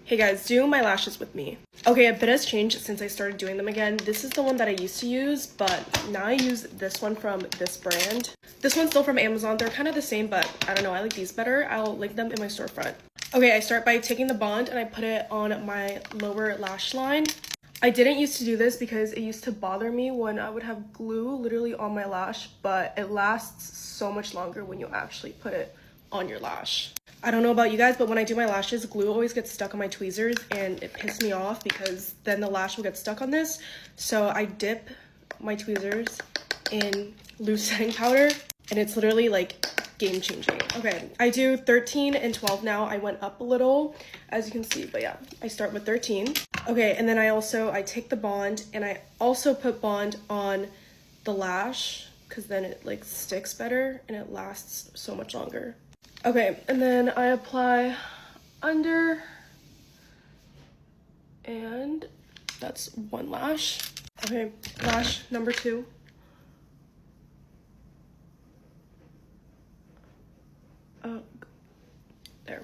Hey guys, do my lashes with me. Okay, a bit has changed since I started doing them again. This is the one that I used to use, but now I use this one from this brand. This one's still from Amazon. They're kind of the same, but I don't know, I like these better. I'll link them in my storefront. Okay, I start by taking the bond and I put it on my lower lash line. I didn't used to do this because it used to bother me when I would have glue literally on my lash, but it lasts so much longer when you actually put it on your lash. I don't know about you guys, but when I do my lashes, glue always gets stuck on my tweezers and it pissed me off because then the lash will get stuck on this. So I dip my tweezers in loose setting powder and it's literally like game changing. Okay, I do 13 and 12 now. I went up a little, as you can see, but yeah, I start with 13. Okay, and then I take the bond and I also put bond on the lash because then it like sticks better and it lasts so much longer. Okay, and then I apply under, and that's one lash. Okay, lash number 2. There.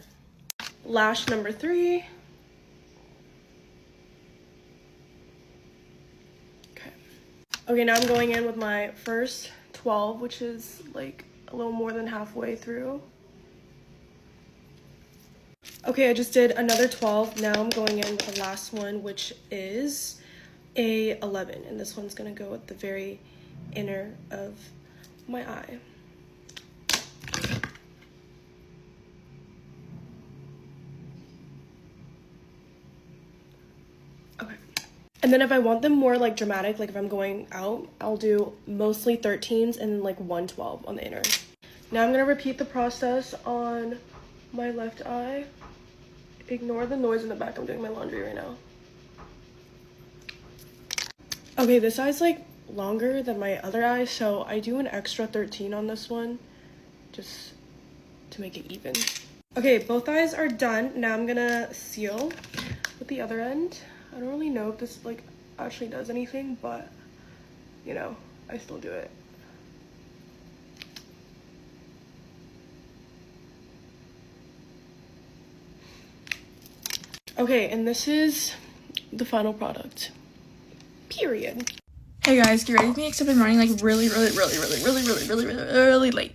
Lash number 3. Okay, now I'm going in with my first 12, which is like a little more than halfway through. Okay, I just did another 12. Now I'm going in with the last one, which is a 11, and this one's gonna go at the very inner of my eye. Okay. And then if I want them more like dramatic, like if I'm going out, I'll do mostly 13s and then like 112 on the inner. Now I'm gonna repeat the process on my left eye. Ignore the noise in the back. I'm doing my laundry right now. Okay, this eye's like longer than my other eye, so I do an extra 13 on this one just to make it even. Okay, both eyes are done. Now I'm gonna seal with the other end. I don't really know if this like actually does anything, but you know, I still do it. Okay, and this is the final product. Period. Hey guys, get ready with me, except I'm running like really late.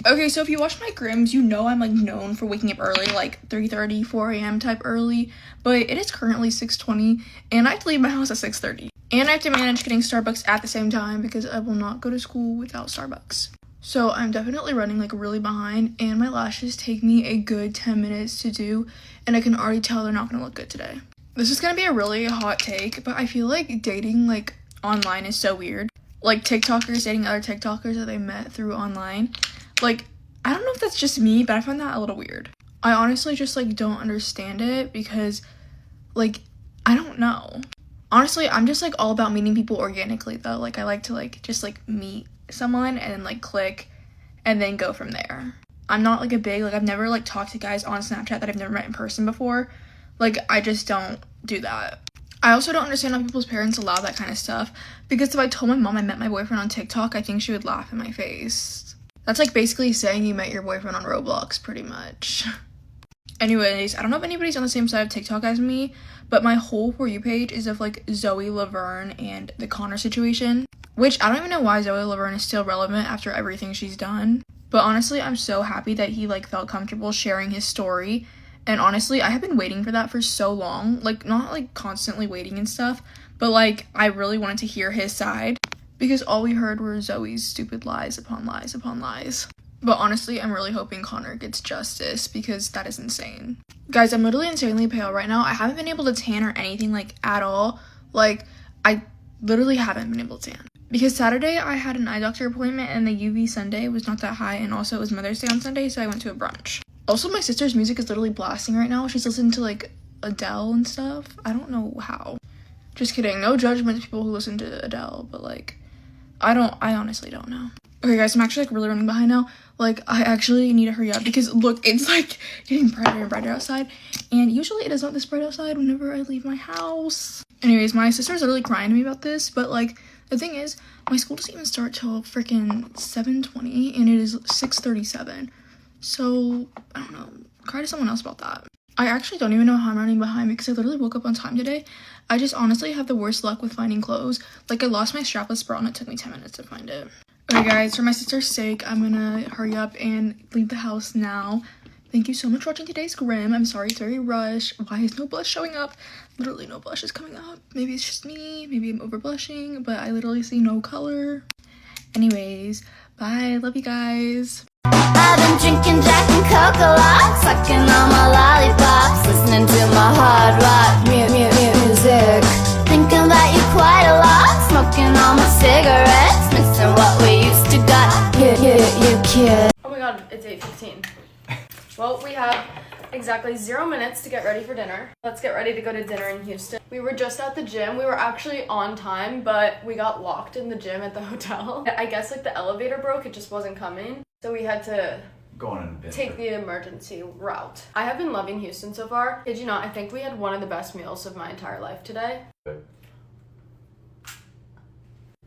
Okay, so if you watch my Grims, you know I'm like known for waking up early, like 3:30, 4 a.m. type early, but it is currently 6:20 and I have to leave my house at 6:30. And I have to manage getting Starbucks at the same time because I will not go to school without Starbucks. So I'm definitely running like really behind, and my lashes take me a good 10 minutes to do, and I can already tell they're not gonna look good today. This is gonna be a really hot take, but I feel like dating like online is so weird. Like TikTokers dating other TikTokers that they met through online. Like, I don't know if that's just me, but I find that a little weird. I honestly just like don't understand it because like, I don't know. Honestly, I'm just like all about meeting people organically though. Like I like to like just like meet someone and then like click and then go from there. I'm not like a big, like I've never like talked to guys on Snapchat that I've never met in person before. Like I just don't do that. I also don't understand how people's parents allow that kind of stuff, because if I told my mom I met my boyfriend on TikTok, I think she would laugh in my face. That's like basically saying you met your boyfriend on Roblox pretty much. Anyways, I don't know if anybody's on the same side of TikTok as me, but my whole For You page is of like Zoe Laverne and the Connor situation. Which, I don't even know why Zoe Laverne is still relevant after everything she's done. But honestly, I'm so happy that he, like, felt comfortable sharing his story. And honestly, I have been waiting for that for so long. Like, not, like, constantly waiting and stuff. But, like, I really wanted to hear his side. Because all we heard were Zoe's stupid lies upon lies upon lies. But honestly, I'm really hoping Connor gets justice because that is insane. Guys, I'm literally insanely pale right now. I haven't been able to tan or anything, like, at all. Like, I literally haven't been able to tan. Because Saturday I had an eye doctor appointment and the UV Sunday was not that high, and also it was Mother's Day on Sunday, so I went to a brunch. Also, my sister's music is literally blasting right now. She's listening to like Adele and stuff. I don't know how. Just kidding. No judgment to people who listen to Adele, but like I honestly don't know. Okay guys, I'm actually like really running behind now. Like I actually need to hurry up because look, it's like getting brighter and brighter outside, and usually it is not this bright outside whenever I leave my house. Anyways, my sister's literally crying to me about this, but like the thing is, my school doesn't even start till freaking 7:20 and it is 6:37. So, I don't know. Cry to someone else about that. I actually don't even know how I'm running behind because I literally woke up on time today. I just honestly have the worst luck with finding clothes. Like, I lost my strapless bra and it took me 10 minutes to find it. Okay, guys, for my sister's sake, I'm gonna hurry up and leave the house now. Thank you so much for watching today's Grim. I'm sorry it's very rushed. Why is no blush showing up? Literally no blush is coming up. Maybe it's just me. Maybe I'm over blushing, but I literally see no color. Anyways, bye. Love you guys. I've been drinking Jack and Coca-Cola, sucking on my lollipops, listening to my hard rock music. Thinking about you quite a lot, smoking all my cigarettes, missing what we used to got. You kid. Oh my god, it's 8:15. Well, we have exactly 0 minutes to get ready for dinner. Let's get ready to go to dinner in Houston. We were just at the gym. We were actually on time, but we got locked in the gym at the hotel. I guess like the elevator broke, it just wasn't coming. So we had to take the emergency route. I have been loving Houston so far. Did you not? I think we had one of the best meals of my entire life today.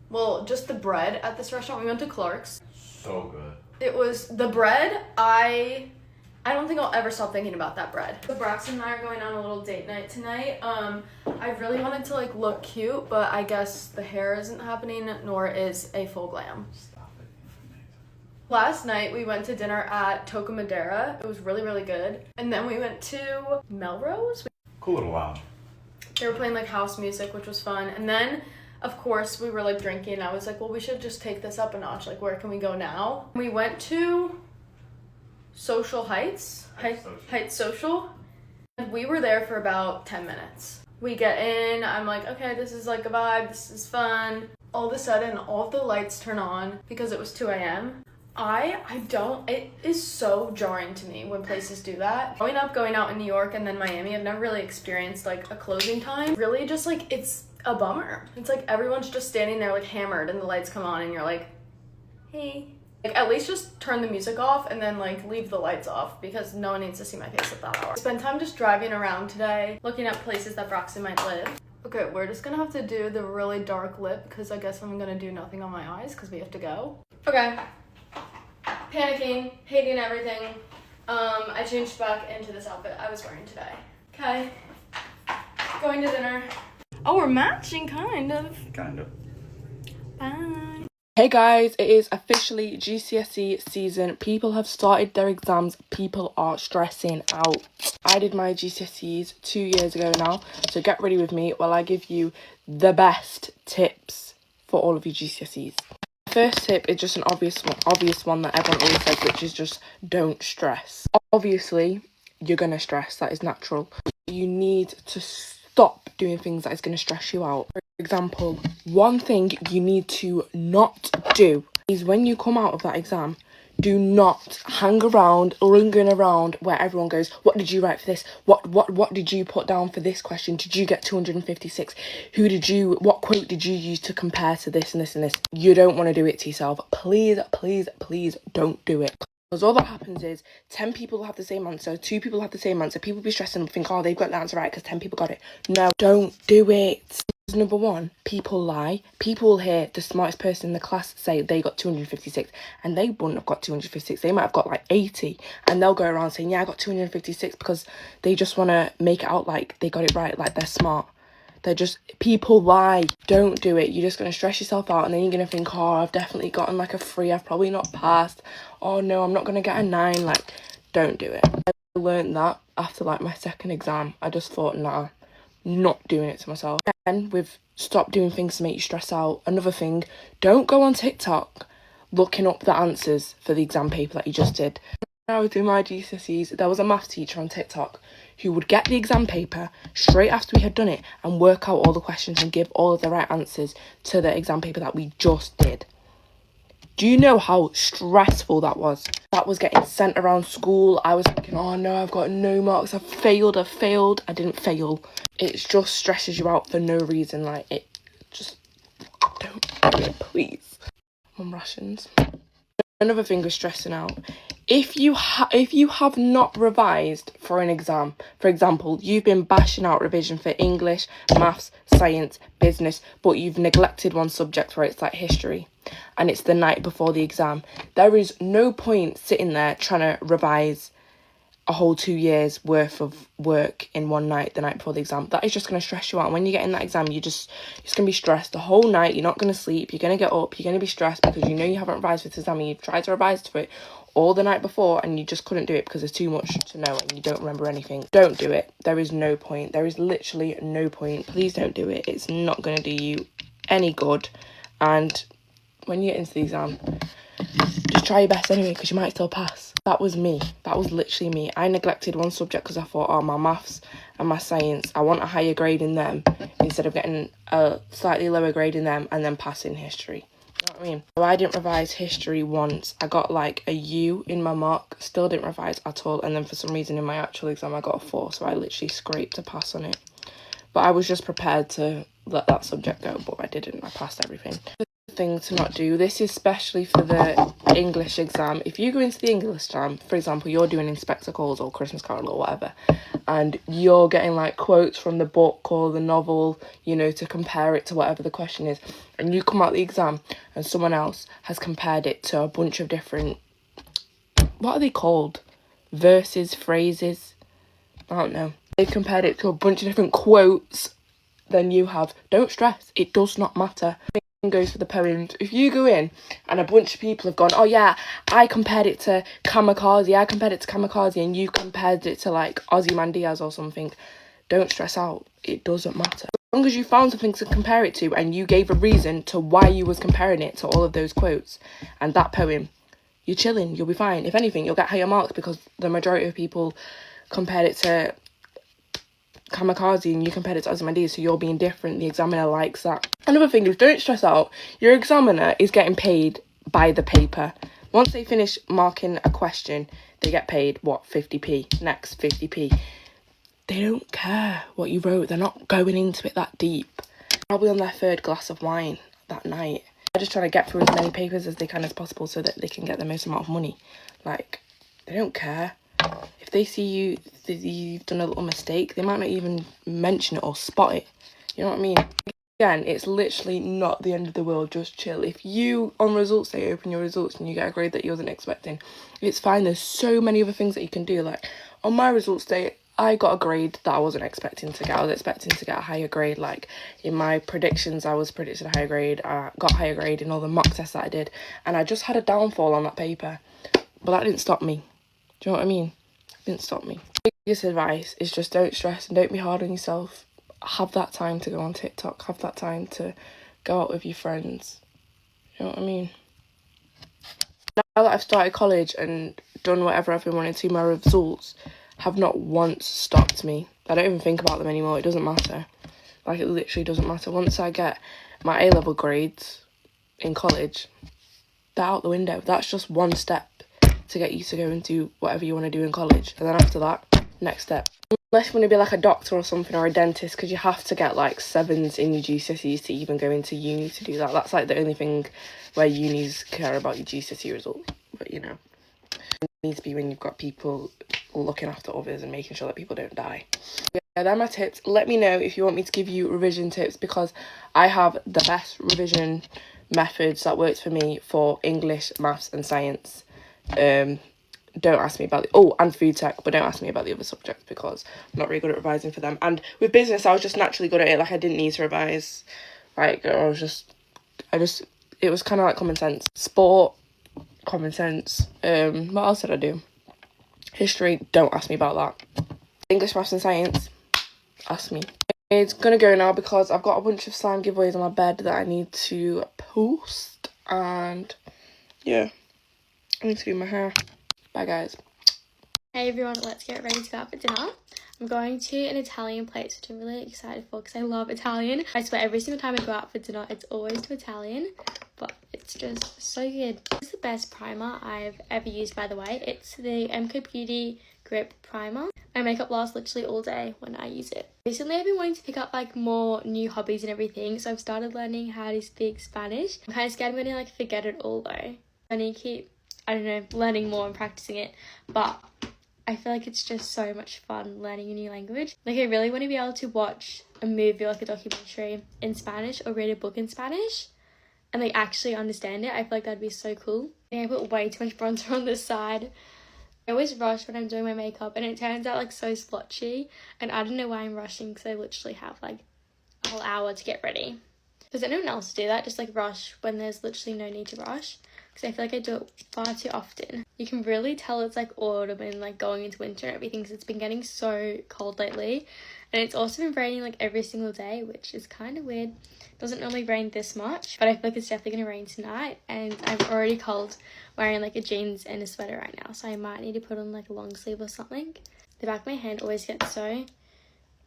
Well, just the bread at this restaurant. We went to Clark's. So good. It was the bread. I don't think I'll ever stop thinking about that bread. So Braxton and I are going on a little date night tonight. I really wanted to like look cute, but I guess the hair isn't happening, nor is a full glam. Stop it. Last night we went to dinner at Toca Madera. It was really, really good. And then we went to Melrose. Cool little lounge. They were playing like house music, which was fun. And then, of course, we were like drinking. I was like, well, we should just take this up a notch. Like, where can we go now? We went to Social Heights. Heights Social. And we were there for about 10 minutes. We get in. I'm like, okay, this is like a vibe. This is fun. All of a sudden, all of the lights turn on because it was 2 a.m. It is so jarring to me when places do that. Going out in New York and then Miami, I've never really experienced like a closing time. Really just like, it's a bummer. It's like everyone's just standing there like hammered and the lights come on and you're like, hey. Like at least just turn the music off and then like leave the lights off because no one needs to see my face at that hour. Spend time just driving around today, looking at places that Braxton might live. Okay, we're just gonna have to do the really dark lip because I guess I'm gonna do nothing on my eyes because we have to go. Okay. Panicking, hating everything. I changed back into this outfit I was wearing today. Okay. Going to dinner. Oh, we're matching, kind of. Kind of. Bye. Hey guys, it is officially GCSE season. People have started their exams. People are stressing out. I did my GCSEs 2 years ago now, so get ready with me while I give you the best tips for all of your GCSEs. First tip is just an obvious one that everyone always says, which is just don't stress. Obviously, you're gonna stress. That is natural. You need to stop doing things that is gonna stress you out. For example, one thing you need to not do is when you come out of that exam, do not hang around, lingering around where everyone goes, what did you write for this? What did you put down for this question? Did you get 256? What quote did you use to compare to this and this and this? You don't want to do it to yourself. Please, please, please don't do it. Because all that happens is 10 people have the same answer, 2 people have the same answer. People be stressing and think, oh, they've got the answer right because 10 people got it. No, don't do it. Number one, people lie. People will hear the smartest person in the class say they got 256 and they wouldn't have got 256. They might have got like 80 and they'll go around saying, yeah, I got 256 because they just want to make it out like they got it right, like they're smart. People lie. Don't do it. You're just going to stress yourself out and then you're going to think, oh, I've definitely gotten like a 3. I've probably not passed. Oh no, I'm not going to get a 9. Like, don't do it. I learned that after like my second exam. I just thought, nah, not doing it to myself. And with stop doing things to make you stress out. Another thing, don't go on TikTok looking up the answers for the exam paper that you just did. When I was doing my GCSEs, there was a maths teacher on TikTok who would get the exam paper straight after we had done it and work out all the questions and give all of the right answers to the exam paper that we just did. Do you know how stressful that was? That was getting sent around school. I was thinking, oh no, I've got no marks. I've failed. I didn't fail. It just stresses you out for no reason. Like, it just, don't do it, please. Mum rations. Another thing with stressing out. If you have not revised for an exam, for example, you've been bashing out revision for English, maths, science, business, but you've neglected one subject where it's like history, and it's the night before the exam, there is no point sitting there trying to revise a whole 2 years worth of work in one night the night before the exam. That is just going to stress you out. When you get in that exam, you're just going to be stressed the whole night. You're not going to sleep. You're going to get up. You're going to be stressed because you know you haven't revised for this exam and you've tried to revise for it all the night before and you just couldn't do it because there's too much to know and you don't remember anything. Don't do it. There is no point. There is literally no point. Please don't do it. It's not going to do you any good. And when you get into the exam, just try your best anyway because you might still pass. That was me. That was literally me. I neglected one subject because I thought, oh, my maths and my science, I want a higher grade in them instead of getting a slightly lower grade in them and then passing history. You know what I mean? So I didn't revise history once. I got like a U in my mark, still didn't revise at all. And then for some reason in my actual exam, I got a 4. So I literally scraped a pass on it. But I was just prepared to let that subject go, but I didn't. I passed everything. Thing to not do, this is especially for the English exam. If you go into the English exam, for example, you're doing Inspector Calls or Christmas Carol or whatever, and you're getting like quotes from the book or the novel, you know, to compare it to whatever the question is, and you come out the exam and someone else has compared it to a bunch of different, what are they called, verses, phrases, I don't know, they've compared it to a bunch of different quotes than you have. Don't stress, it does not matter. Goes for the poems. If you go in and a bunch of people have gone, oh yeah, I compared it to kamikaze, and you compared it to like Ozymandias or something, don't stress out. It doesn't matter. As long as you found something to compare it to and you gave a reason to why you was comparing it to all of those quotes and that poem, you're chilling, you'll be fine. If anything, you'll get higher marks because the majority of people compared it to kamikaze and you compared it to Ozymandias, so you're being different. The examiner likes that. Another thing is, don't stress out. Your examiner is getting paid by the paper. Once they finish marking a question, they get paid, what, 50p? Next, 50p. They don't care what you wrote. They're not going into it that deep. Probably on their 3rd glass of wine that night. They're just trying to get through as many papers as they can as possible so that they can get the most amount of money. Like, they don't care. If they see you've done a little mistake, they might not even mention it or spot it. You know what I mean? Again, it's literally not the end of the world. Just chill. If you, on results day, open your results and you get a grade that you wasn't expecting, it's fine. There's so many other things that you can do. Like, on my results day, I got a grade that I wasn't expecting to get. I was expecting to get a higher grade. Like, in my predictions, I was predicted a higher grade. I got a higher grade in all the mock tests that I did. And I just had a downfall on that paper. But that didn't stop me. Do you know what I mean? It didn't stop me. Biggest advice is just don't stress and don't be hard on yourself. Have that time to go on TikTok. Have that time to go out with your friends. You know what I mean? Now that I've started college and done whatever I've been wanting to, my results have not once stopped me. I don't even think about them anymore. It doesn't matter. Like, it literally doesn't matter. Once I get my A-level grades in college, they're out the window. That's just one step to get you to go and do whatever you want to do in college. And then after that, next step. Unless you want to be like a doctor or something, or a dentist, because you have to get like 7s in your GCSEs to even go into uni to do that. That's like the only thing where unis care about your GCSE results. But you know, it needs to be when you've got people looking after others and making sure that people don't die. Yeah, they're my tips. Let me know if you want me to give you revision tips, because I have the best revision methods that works for me for English, maths and science. Don't ask me about and food tech, but don't ask me about the other subjects because I'm not really good at revising for them. And with business, I was just naturally good at it. Like, I didn't need to revise. Like, it was kind of like common sense. Sport, common sense. What else did I do? History, don't ask me about that. English, maths and science, ask me. It's gonna go now because I've got a bunch of slime giveaways on my bed that I need to post. And yeah, I need to do my hair. Bye guys. Hey everyone, let's get ready to go out for dinner. I'm going to an Italian place, which I'm really excited for because I love Italian. I swear every single time I go out for dinner, it's always to Italian, but it's just so good. This is the best primer I've ever used, by the way. It's the MK Beauty Grip Primer. My makeup lasts literally all day when I use it. Recently, I've been wanting to pick up like more new hobbies and everything, so I've started learning how to speak Spanish. I'm kind of scared I'm going to like forget it all though. I need to keep, I don't know, learning more and practicing it, but I feel like it's just so much fun learning a new language. Like, I really want to be able to watch a movie, like a documentary in Spanish, or read a book in Spanish and like actually understand it. I feel like that'd be so cool. I think I put way too much bronzer on this side. I always rush when I'm doing my makeup and it turns out like so splotchy, and I don't know why I'm rushing because I literally have like a whole hour to get ready. Does anyone else do that? Just like rush when there's literally no need to rush? Because I feel like I do it far too often. You can really tell it's like autumn and like going into winter and everything, because it's been getting so cold lately, and it's also been raining like every single day, which is kind of weird. It doesn't normally rain this much, but I feel like it's definitely gonna rain tonight, and I'm already cold wearing like a jeans and a sweater right now, so I might need to put on like a long sleeve or something. The back of my hand always gets so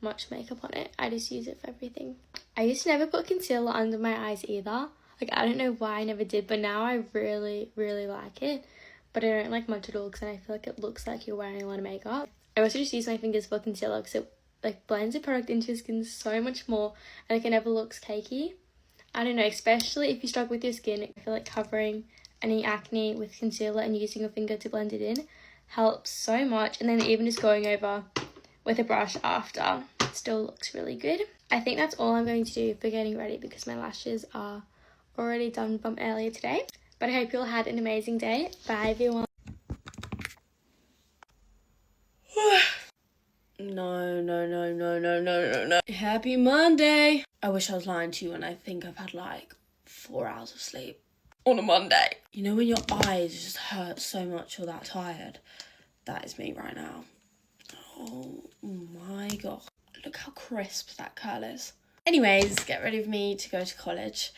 much makeup on it. I just use it for everything. I used to never put concealer under my eyes either. Like, I don't know why I never did, but now I really, really like it. But I don't like much at all because then I feel like it looks like you're wearing a lot of makeup. I also just use my fingers for concealer because it like blends the product into your skin so much more, and like, it never looks cakey. I don't know, especially if you struggle with your skin, I feel like covering any acne with concealer and using your finger to blend it in helps so much. And then even just going over with a brush after still looks really good. I think that's all I'm going to do for getting ready because my lashes are already done from earlier today. But I hope you all had an amazing day. Bye everyone. No. Happy Monday. I wish I was lying to you, and I think I've had like 4 hours of sleep on a Monday. You know when your eyes just hurt so much or that tired? That is me right now. Oh my god. Look how crisp that curl is. Anyways, get ready with me to go to college.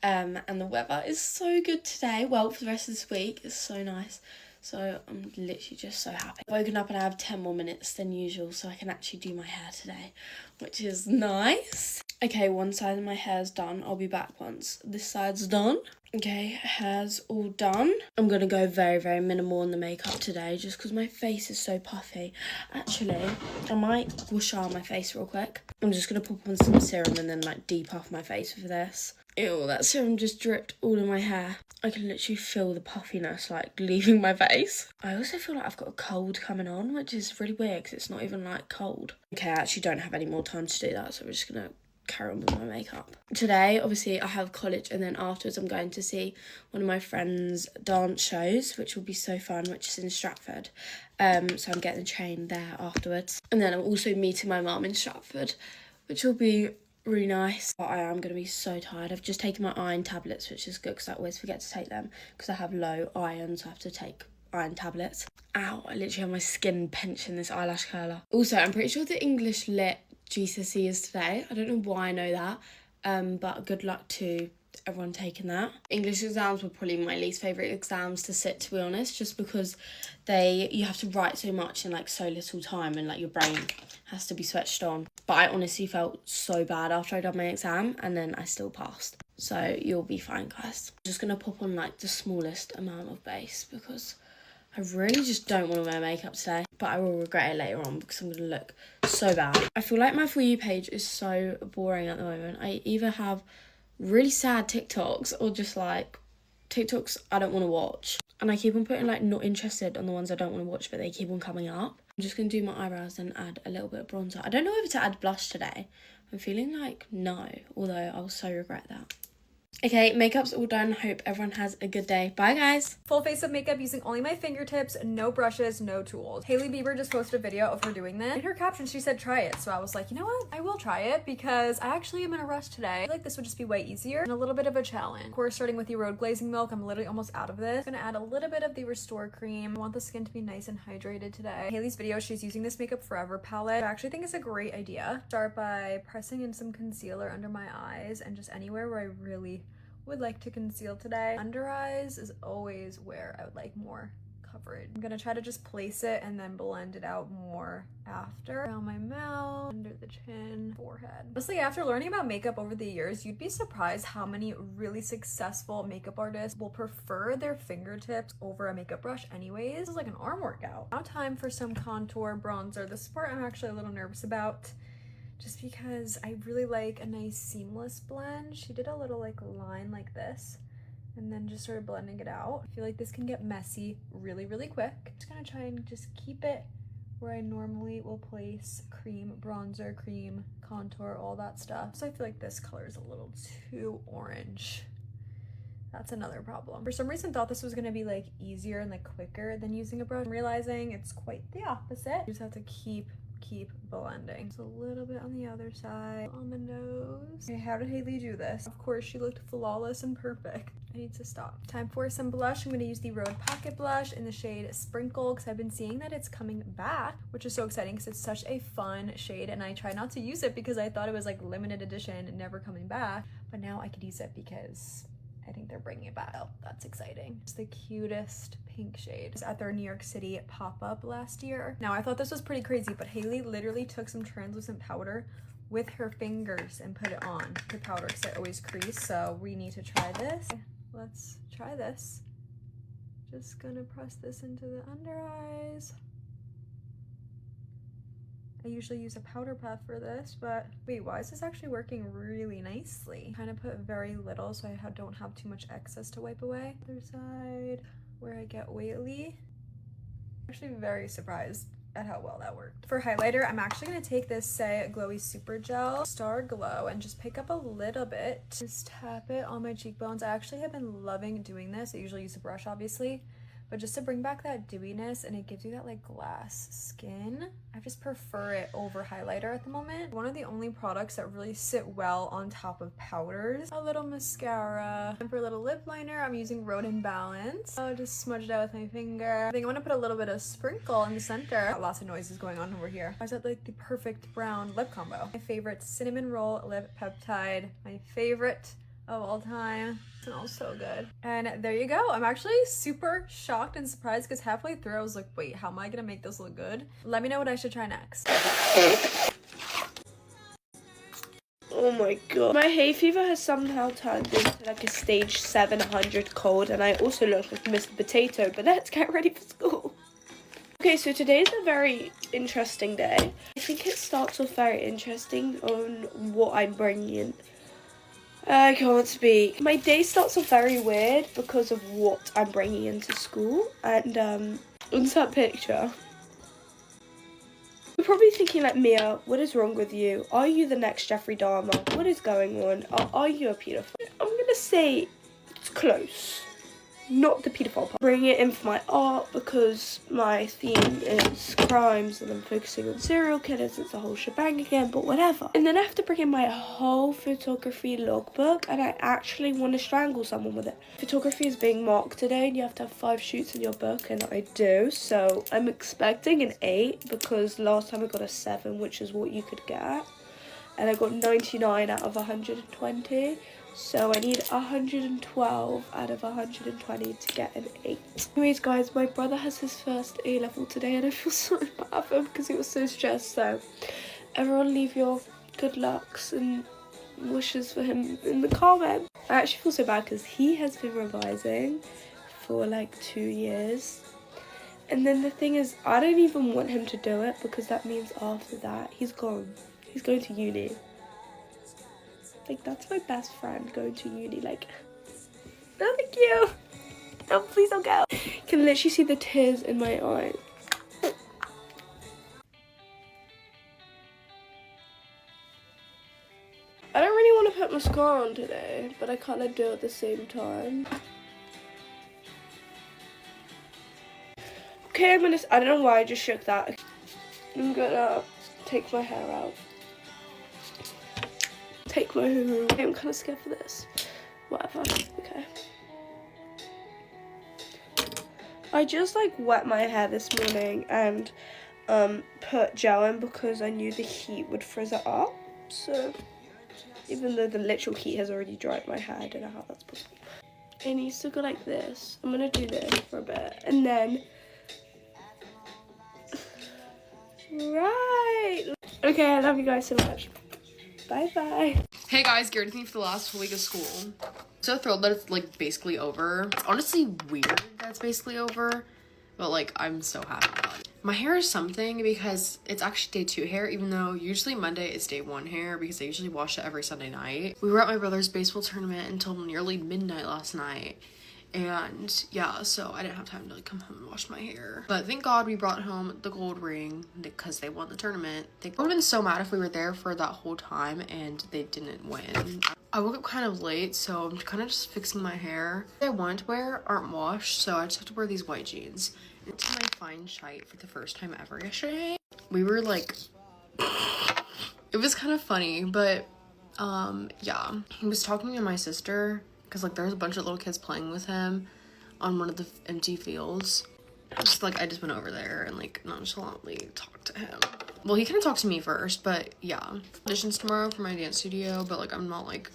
And the weather is so good today. Well, for the rest of this week, it's so nice. So I'm literally just so happy. I've woken up and I have 10 more minutes than usual, so I can actually do my hair today, which is nice. Okay, one side of my hair's done. I'll be back once this side's done. Okay, hair's all done. I'm gonna go very, very minimal on the makeup today just because my face is so puffy. Actually, I might wash out my face real quick. I'm just gonna pop on some serum and then like depuff my face with this. Ew, that serum just dripped all in my hair. I can literally feel the puffiness like leaving my face. I also feel like I've got a cold coming on, which is really weird because it's not even like cold. Okay, I actually don't have any more time to do that, so we're just gonna carry on with my makeup. Today, obviously, I have college, and then afterwards I'm going to see one of my friends' dance shows, which will be so fun, which is in Stratford. So I'm getting the train there afterwards. And then I'm also meeting my mum in Stratford, which will be really nice. But I am going to be so tired. I've just taken my iron tablets, which is good because I always forget to take them because I have low iron, so I have to take iron tablets. Ow, I literally have my skin pinching this eyelash curler. Also, I'm pretty sure the English Lit GCSE is today. I don't know why I know that, but good luck to everyone taking that. English exams were probably my least favourite exams to sit, to be honest, just because you have to write so much in like so little time, and like your brain has to be switched on. But I honestly felt so bad after I done my exam, and then I still passed. So you'll be fine, guys. I'm just gonna pop on like the smallest amount of base because I really just don't want to wear makeup today, but I will regret it later on because I'm going to look so bad. I feel like my For You page is so boring at the moment. I either have really sad TikToks or just like TikToks I don't want to watch. And I keep on putting like not interested on the ones I don't want to watch, but they keep on coming up. I'm just going to do my eyebrows and add a little bit of bronzer. I don't know whether to add blush today. I'm feeling like no, although I'll so regret that. Okay, makeup's all done. Hope everyone has a good day. Bye, guys. Full face of makeup using only my fingertips, no brushes, no tools. Hailey Bieber just posted a video of her doing this. In her caption, she said, try it. So I was like, you know what? I will try it because I actually am in a rush today. I feel like this would just be way easier and a little bit of a challenge. Of course, starting with the Road Glazing Milk, I'm literally almost out of this. I'm gonna add a little bit of the Restore Cream. I want the skin to be nice and hydrated today. Hailey's video, she's using this Makeup Forever palette. I actually think it's a great idea. Start by pressing in some concealer under my eyes and just anywhere where I really would like to conceal today. Under eyes is always where I would like more coverage. I'm gonna try to just place it and then blend it out more after. Around my mouth, under the chin, forehead. Honestly, after learning about makeup over the years, you'd be surprised how many really successful makeup artists will prefer their fingertips over a makeup brush anyways. This is like an arm workout. Now time for some contour bronzer. This part I'm actually a little nervous about, just because I really like a nice seamless blend. She did a little like line like this and then just started blending it out. I feel like this can get messy really, really quick. Just gonna try and just keep it where I normally will place cream, bronzer, cream, contour, all that stuff. So I feel like this color is a little too orange. That's another problem. For some reason thought this was gonna be like easier and like quicker than using a brush. I'm realizing it's quite the opposite. You just have to keep blending. Just a little bit on the other side, on the nose. Okay, how did Haley do this? Of course, she looked flawless and perfect. I need to stop. Time for some blush. I'm going to use the Rhode Pocket Blush in the shade Sprinkle because I've been seeing that it's coming back, which is so exciting because it's such a fun shade, and I try not to use it because I thought it was like limited edition and never coming back, but now I could use it because I think they're bringing it back. Oh, that's exciting. It's the cutest pink shade. It was at their New York City pop-up last year. Now, I thought this was pretty crazy, but Haley literally took some translucent powder with her fingers and put it on the powder because I always crease, so we need to try this. Okay, let's try this. Just gonna press this into the under eyes. I usually use a powder puff for this, but wait, why is this actually working really nicely? Kind of put very little so I don't have too much excess to wipe away. Other side, where I get oily. Actually very surprised at how well that worked. For highlighter, I'm actually gonna take this Say Glowy Super Gel Star Glow and just pick up a little bit. Just tap it on my cheekbones. I actually have been loving doing this. I usually use a brush, obviously, but just to bring back that dewiness, and it gives you that like glass skin. I just prefer it over highlighter at the moment. One of the only products that really sit well on top of powders. A little mascara. And for a little lip liner, I'm using Rhode and Balance. I'll just smudge it out with my finger. I think I'm gonna put a little bit of sprinkle in the center. Lots of noises going on over here. I was at like the perfect brown lip combo. My favorite cinnamon roll lip peptide. My favorite of all time. It smells so good. And there you go. I'm actually super shocked and surprised because halfway through I was like, wait, how am I gonna make this look good? Let me know what I should try next. Oh my god. My hay fever has somehow turned into like a stage 700 cold, and I also look like Mr. Potato, but let's get ready for school. Okay, so today's a very interesting day. I think it starts off very interesting on what I'm bringing in. I can't speak. My day starts off very weird because of what I'm bringing into school. And into that picture, you're probably thinking like, Mia, what is wrong with you? Are you the next Jeffrey Dahmer? What is going on? Are you a pedophile? I'm gonna say it's close. Not the pedophile part. Bringing it in for my art because my theme is crimes and I'm focusing on serial killers. It's a whole shebang again, but whatever. And then I have to bring in my whole photography logbook, and I actually want to strangle someone with it. Photography is being marked today and you have to have 5 shoots in your book, and I do. So I'm expecting an 8 because last time I got a 7, which is what you could get. And I got 99 out of 120. So I need 112 out of 120 to get an 8. Anyways, guys, my brother has his first A-level today, and I feel so bad for him because he was so stressed. So everyone leave your good lucks and wishes for him in the comments. I actually feel so bad because he has been revising for like 2 years. And then the thing is, I don't even want him to do it because that means after that, he's gone. He's going to uni. Like, that's my best friend going to uni. Like, no, thank you. No, please don't go. Can literally see the tears in my eyes. I don't really want to put mascara on today, but I kind of do at the same time. Okay, I don't know why I just shook that. I'm gonna take my hair out. Take my hair out. I'm kind of scared for this. Whatever. Okay. I just like wet my hair this morning and put gel in because I knew the heat would frizz it up. So even though the literal heat has already dried my hair, I don't know how that's possible. It needs to go like this. I'm gonna do this for a bit and then right. Okay, I love you guys so much. Bye bye. Hey guys, Garrett with me for the last whole week of school. So thrilled that it's like basically over. It's honestly weird that it's basically over, but like I'm so happy about it. My hair is something because it's actually day 2 hair, even though usually Monday is day 1 hair because I usually wash it every Sunday night. We were at my brother's baseball tournament until nearly midnight last night. And yeah, so I didn't have time to like come home and wash my hair. But thank God we brought home the gold ring because they won the tournament. I would have been so mad if we were there for that whole time and they didn't win. I woke up kind of late, so I'm kind of just fixing my hair. I wanted to wear aren't washed, so I just have to wear these white jeans. Into my fine shite for the first time ever yesterday. We were like, it was kind of funny, but yeah. He was talking to my sister because like there's a bunch of little kids playing with him on one of the empty fields. Just like I just went over there and like nonchalantly talked to him. Well, he kind of talked to me first, but yeah. Auditions tomorrow for my dance studio, but like I'm not like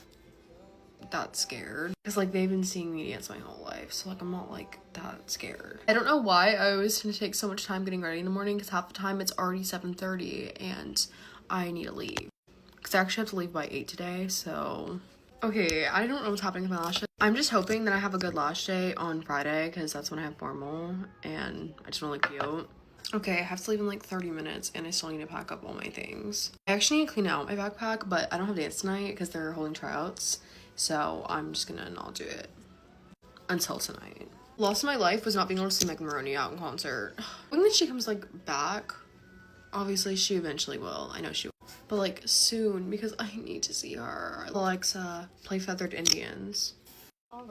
that scared because like they've been seeing me dance my whole life, so like I'm not like that scared. I don't know why I always tend to take so much time getting ready in the morning because half the time it's already 7:30 and I need to leave because I actually have to leave by 8 today. So okay, I don't know what's happening with my lashes. I'm just hoping that I have a good lash day on Friday because that's when I have formal and I just want to look cute. Okay, I have to leave in like 30 minutes and I still need to pack up all my things. I actually need to clean out my backpack, but I don't have dance tonight because they're holding tryouts. So I'm just gonna not do it until tonight. Loss of my life was not being able to see Megan Maroney out in concert. When that she comes like back, obviously she eventually will. I know she will. But like soon because I need to see her. Alexa, play Feathered Indians.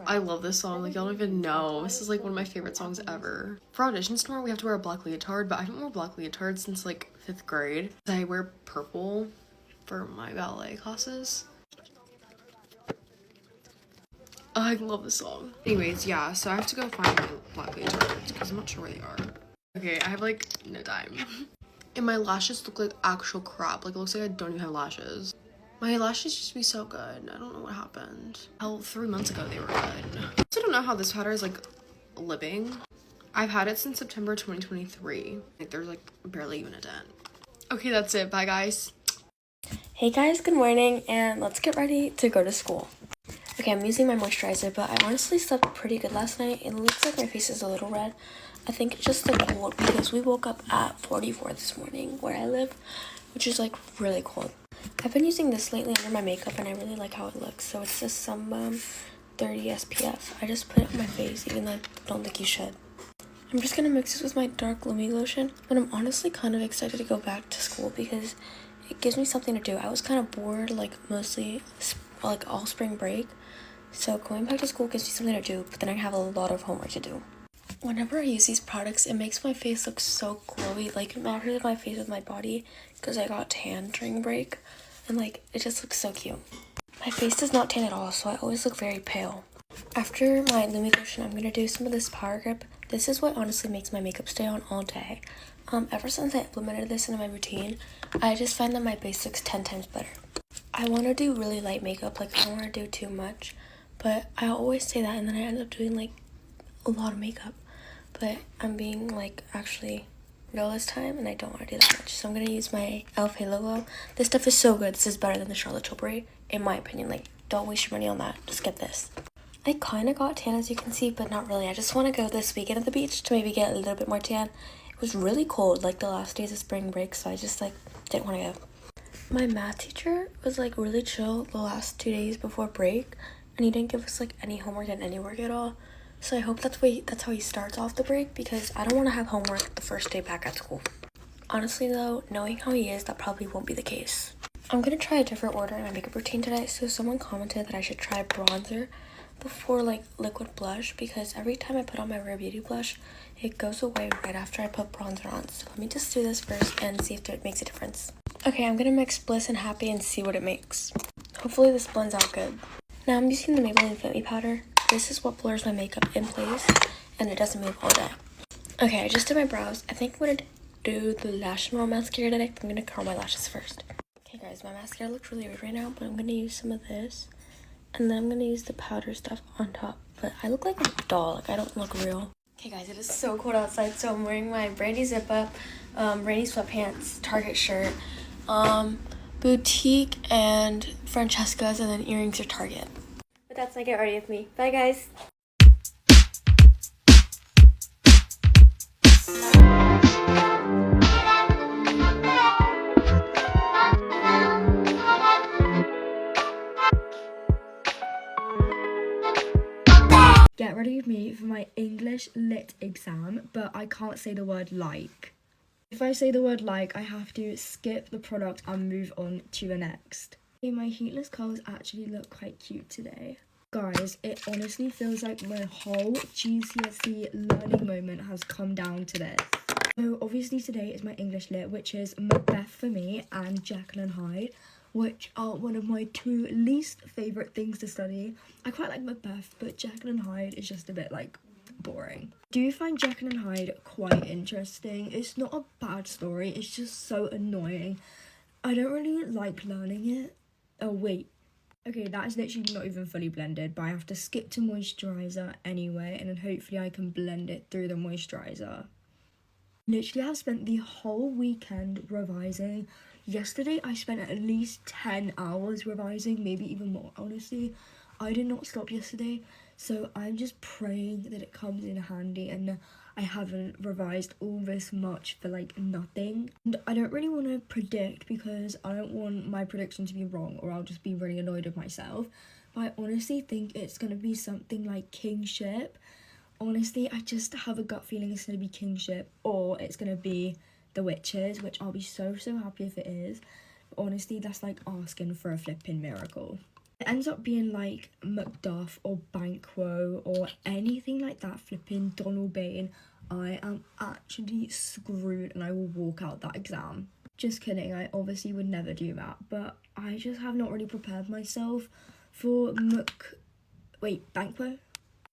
I love this song, like y'all don't even know. This is like one of my favorite songs ever. For auditions tomorrow we have to wear a black leotard, but I haven't worn black leotard since like 5th grade. I wear purple for my ballet classes. I love this song. Anyways, yeah, so I have to go find my black leotards because I'm not sure where they are. Okay, I have like no time. And my lashes look like actual crap. Like it looks like I don't even have lashes. My lashes used to be so good. I don't know what happened. Hell, 3 months ago they were good. I also don't know how this powder is like living. I've had it since September 2023. Like there's like barely even a dent. Okay, that's it. Bye guys. Hey guys, good morning, and let's get ready to go to school. Okay, I'm using my moisturizer, but I honestly slept pretty good last night. It looks like my face is a little red. I think it's just the cold because we woke up at 44 this morning where I live, which is like really cold. I've been using this lately under my makeup and I really like how it looks. So it's this Sunbum 30 SPF. I just put it on my face even though I don't think you should. I'm just gonna mix this with my dark Lumi lotion, but I'm honestly kind of excited to go back to school because it gives me something to do. I was kind of bored like mostly like all spring break. So going back to school gives me something to do, but then I have a lot of homework to do. Whenever I use these products, it makes my face look so glowy. Like it matches my face with my body because I got tan during break. And like, it just looks so cute. My face does not tan at all, so I always look very pale. After my Lumi lotion, I'm going to do some of this Power Grip. This is what honestly makes my makeup stay on all day. Ever since I implemented this into my routine, I just find that my base looks 10 times better. I want to do really light makeup, like I don't want to do too much. But I always say that and then I end up doing like a lot of makeup. But I'm being like actually real this time and I don't want to do that much. So I'm going to use my e.l.f. Halo Glow. This stuff is so good. This is better than the Charlotte Tilbury in my opinion. Like don't waste your money on that. Just get this. I kind of got tan as you can see, but not really. I just want to go this weekend at the beach to maybe get a little bit more tan. It was really cold like the last days of spring break, so I just like didn't want to go. My math teacher was like really chill the last 2 days before break. And he didn't give us like any homework and any work at all. So I hope that's how he starts off the break because I don't want to have homework the first day back at school. Honestly though, knowing how he is, that probably won't be the case. I'm going to try a different order in my makeup routine today. So someone commented that I should try bronzer before like liquid blush because every time I put on my Rare Beauty blush, it goes away right after I put bronzer on. So let me just do this first and see if it makes a difference. Okay, I'm going to mix Bliss and Happy and see what it makes. Hopefully this blends out good. Now I'm using the Maybelline Fit Me powder. This is what blurs my makeup in place and it doesn't move all day. Okay, I just did my brows. I think I'm going to do the Lash and Roll mascara today. I'm going to curl my lashes first. Okay guys, my mascara looks really weird right now, but I'm going to use some of this. And then I'm going to use the powder stuff on top. But I look like a doll, like I don't look real. Okay guys, it is so cold outside, so I'm wearing my Brandy zip up, Rainy sweatpants, Target shirt, boutique and Francesca's, and then earrings are Target. But that's my Get Ready With Me. Bye guys! Get ready with me for my English Lit exam, but I can't say the word like. If I say the word like, I have to skip the product and move on to the next. Okay, my heatless curls actually look quite cute today. Guys, it honestly feels like my whole GCSE learning moment has come down to this. So obviously today is my English lit, which is Macbeth for me and Jekyll and Hyde, which are one of my two least favourite things to study. I quite like Macbeth, but Jekyll and Hyde is just a bit like boring. Do you find Jekyll and Hyde quite interesting? It's not a bad story, it's just so annoying. I don't really like learning it. Oh wait. Okay, that is literally not even fully blended, but I have to skip to moisturiser anyway, and then hopefully I can blend it through the moisturiser. Literally, I've spent the whole weekend revising. Yesterday, I spent at least 10 hours revising, maybe even more, honestly. I did not stop yesterday, so I'm just praying that it comes in handy and I haven't revised all this much for like nothing. And I don't really want to predict because I don't want my prediction to be wrong or I'll just be really annoyed with myself. But I honestly think it's going to be something like Kingship. Honestly, I just have a gut feeling it's going to be Kingship or it's going to be The Witches, which I'll be so happy if it is. But honestly, that's like asking for a flipping miracle. It ends up being like Macduff or Banquo or anything like that, flipping Donald Bain, I am actually screwed and I will walk out that exam. Just kidding, I obviously would never do that, but I just have not really prepared myself for Banquo.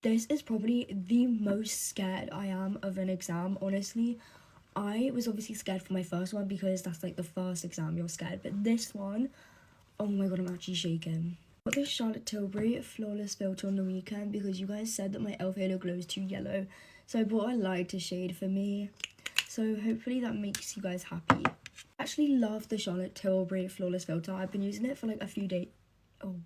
This is probably the most scared I am of an exam, honestly. I was obviously scared for my first one because that's like the first exam you're scared, but this one, oh my god, I'm actually shaking. I got this Charlotte Tilbury Flawless Filter on the weekend because you guys said that my e.l.f. Halo Glow is too yellow, so I bought a lighter shade for me. So hopefully that makes you guys happy. I actually love the Charlotte Tilbury Flawless Filter. I've been using it for like a few days. Oh,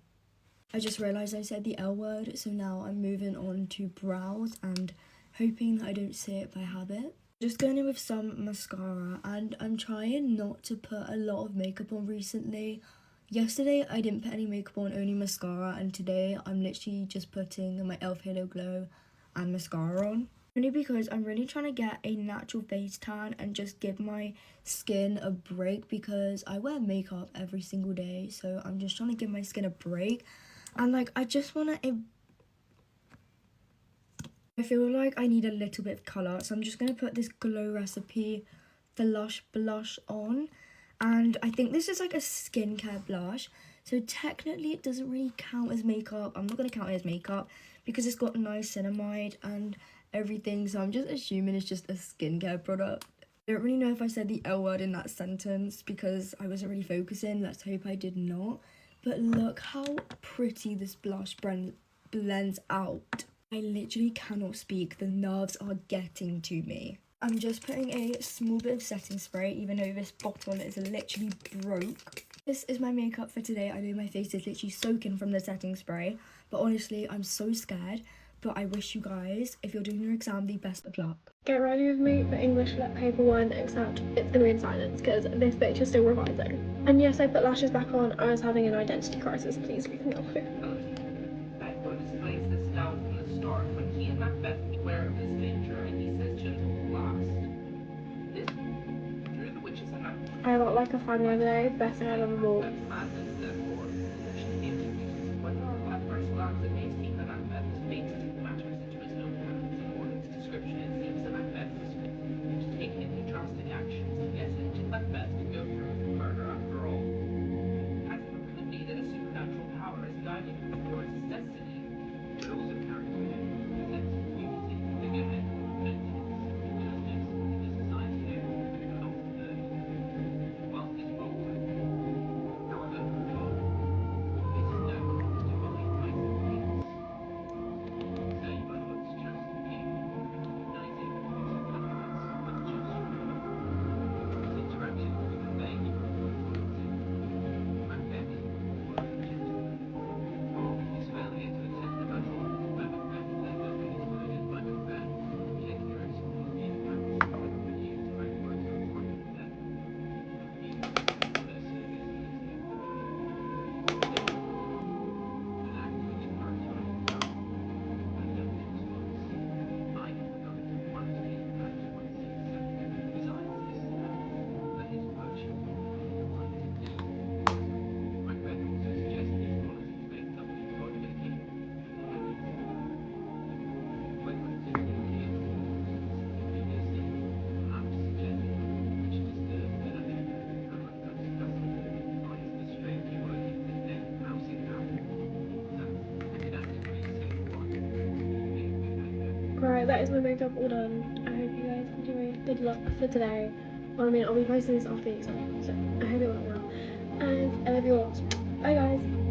I just realised I said the L word, so now I'm moving on to brows and hoping that I don't say it by habit. Just going in with some mascara, and I'm trying not to put a lot of makeup on recently. Yesterday I didn't put any makeup on, only mascara, and today I'm literally just putting my e.l.f. Halo Glow and mascara on. Only because I'm really trying to get a natural face tan and just give my skin a break because I wear makeup every single day, so I'm just trying to give my skin a break. And like I just want to... I feel like I need a little bit of colour, so I'm just going to put this Glow Recipe The Lush Blush on. And I think this is like a skincare blush, so technically it doesn't really count as makeup. I'm not going to count it as makeup because it's got niacinamide and everything, so I'm just assuming it's just a skincare product. I don't really know if I said the L word in that sentence because I wasn't really focusing. Let's hope I did not. But look how pretty this blush blends out. I literally cannot speak. The nerves are getting to me. I'm just putting a small bit of setting spray, even though this bottle is literally broke. This is my makeup for today. I know my face is literally soaking from the setting spray, but honestly, I'm so scared. But I wish you guys, if you're doing your exam, the best of luck. Get ready with me for English Lit Paper 1, except it's gonna be in silence because this bitch is still revising. And yes, I put lashes back on. I was having an identity crisis. Please leave me alone. Banquo displays this doubt from the start when he and Macbeth are aware of his danger and he says gentle last. This drew the witches and Macbeth. I look like a fan the other day, best I had on the wall. Madness, therefore, foolish and theory. Whether our black first lags, it may seem that Macbeth was made to take matters into his own hands. According to description, it seems that Macbeth was fit to take any drastic actions, and yet it did Macbeth to go through with murder after all. As if it could be that a supernatural power is guiding him towards his destiny, but also carrying with him that using figurehead movement because this is designed to help the well his role. However, Right, that is my makeup all done. I hope you guys enjoy. Good luck for today. Well, I mean, I'll be posting this after the exam, so I hope it went well. And I love you all. Bye, guys.